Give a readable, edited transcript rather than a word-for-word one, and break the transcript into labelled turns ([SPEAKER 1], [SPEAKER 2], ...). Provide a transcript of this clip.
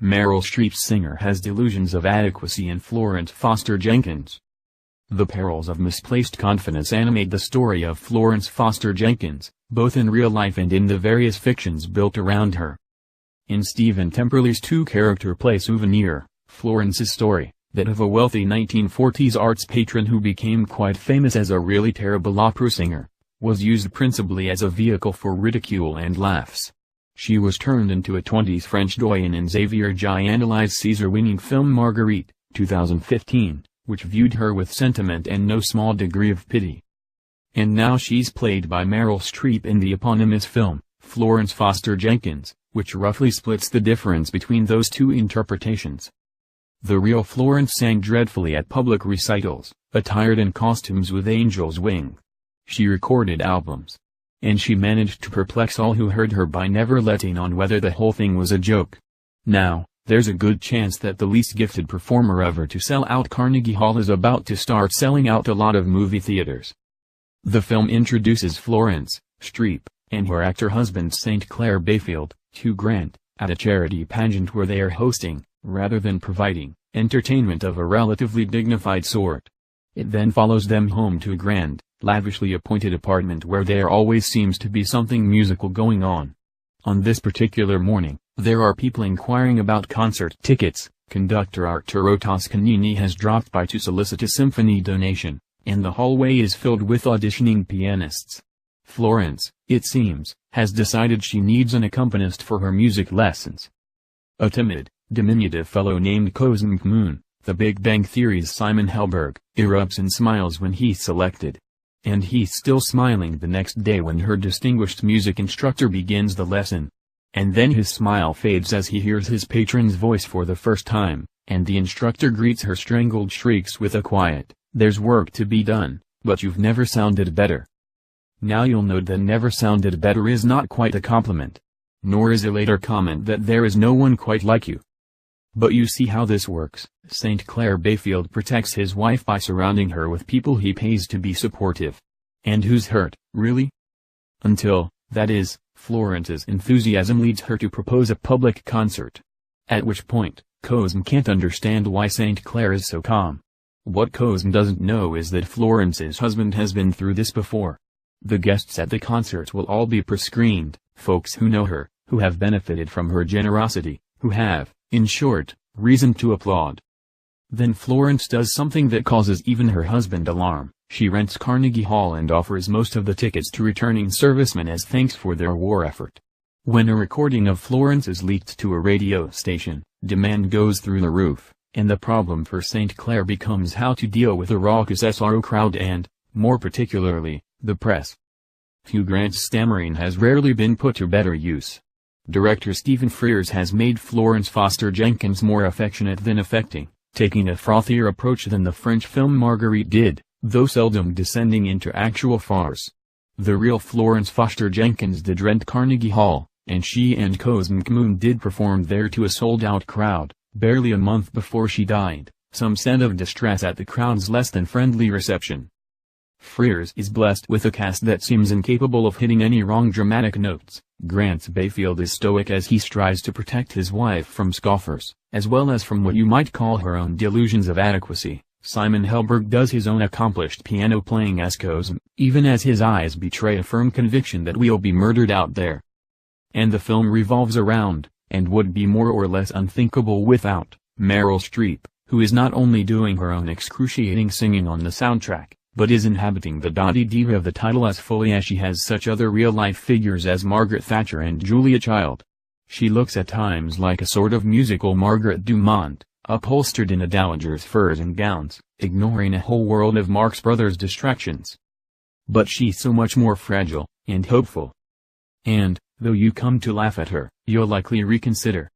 [SPEAKER 1] Meryl Streep's singer has delusions of adequacy in Florence Foster Jenkins. The perils of misplaced confidence animate the story of Florence Foster Jenkins, both in real life and in the various fictions built around her. In Stephen Temperley's two-character play Souvenir, Florence's story, that of a wealthy 1940s arts patron who became quite famous as a really terrible opera singer, was used principally as a vehicle for ridicule and laughs. She was turned into a 20s French doyen in Xavier Giannoli's César-winning film Marguerite, 2015, which viewed her with sentiment and no small degree of pity. And now she's played by Meryl Streep in the eponymous film, Florence Foster Jenkins, which roughly splits the difference between those two interpretations. The real Florence sang dreadfully at public recitals, attired in costumes with angel's wings. She recorded albums. And she managed to perplex all who heard her by never letting on whether the whole thing was a joke. Now, there's a good chance that the least gifted performer ever to sell out Carnegie Hall is about to start selling out a lot of movie theaters. The film introduces Florence, Streep, and her actor husband St. Clair Bayfield, Hugh Grant, at a charity pageant where they are hosting, rather than providing, entertainment of a relatively dignified sort. It then follows them home to a grand, lavishly appointed apartment where there always seems to be something musical going on. On this particular morning, there are people inquiring about concert tickets. Conductor Arturo Toscanini has dropped by to solicit a symphony donation, and the hallway is filled with auditioning pianists. Florence, it seems, has decided she needs an accompanist for her music lessons. A timid, diminutive fellow named Cosmic Moon, The Big Bang Theory's Simon Helberg, erupts in smiles when he's selected. And he's still smiling the next day when her distinguished music instructor begins the lesson. And then his smile fades as he hears his patron's voice for the first time, and the instructor greets her strangled shrieks with a quiet, "There's work to be done, but you've never sounded better." Now you'll note that "never sounded better" is not quite a compliment. Nor is a later comment that there is no one quite like you. But you see how this works. St. Clair Bayfield protects his wife by surrounding her with people he pays to be supportive. And who's hurt, really? Until, that is, Florence's enthusiasm leads her to propose a public concert. At which point, Cosm can't understand why St. Clair is so calm. What Cosm doesn't know is that Florence's husband has been through this before. The guests at the concert will all be pre-screened, folks who know her, who have benefited from her generosity, who have, in short, reason to applaud. Then Florence does something that causes even her husband alarm. She rents Carnegie Hall and offers most of the tickets to returning servicemen as thanks for their war effort. When a recording of Florence is leaked to a radio station, demand goes through the roof, and the problem for St. Clair becomes how to deal with a raucous SRO crowd and, more particularly, the press. Hugh Grant's stammering has rarely been put to better use. Director Stephen Frears has made Florence Foster Jenkins more affectionate than affecting, taking a frothier approach than the French film Marguerite did, though seldom descending into actual farce. The real Florence Foster Jenkins did rent Carnegie Hall, and she and Cosmic Moon did perform there to a sold-out crowd, barely a month before she died. Some said of distress at the crowd's less-than-friendly reception. Frears is blessed with a cast that seems incapable of hitting any wrong dramatic notes. Grant's Bayfield is stoic as he strives to protect his wife from scoffers, as well as from what you might call her own delusions of adequacy. Simon Helberg does his own accomplished piano playing as Cosm, even as his eyes betray a firm conviction that we'll be murdered out there. And the film revolves around, and would be more or less unthinkable without, Meryl Streep, who is not only doing her own excruciating singing on the soundtrack, but is inhabiting the dotty diva of the title as fully as she has such other real-life figures as Margaret Thatcher and Julia Child. She looks at times like a sort of musical Margaret Dumont, upholstered in a dowager's furs and gowns, ignoring a whole world of Marx Brothers distractions. But she's so much more fragile, and hopeful. And, though you come to laugh at her, you'll likely reconsider.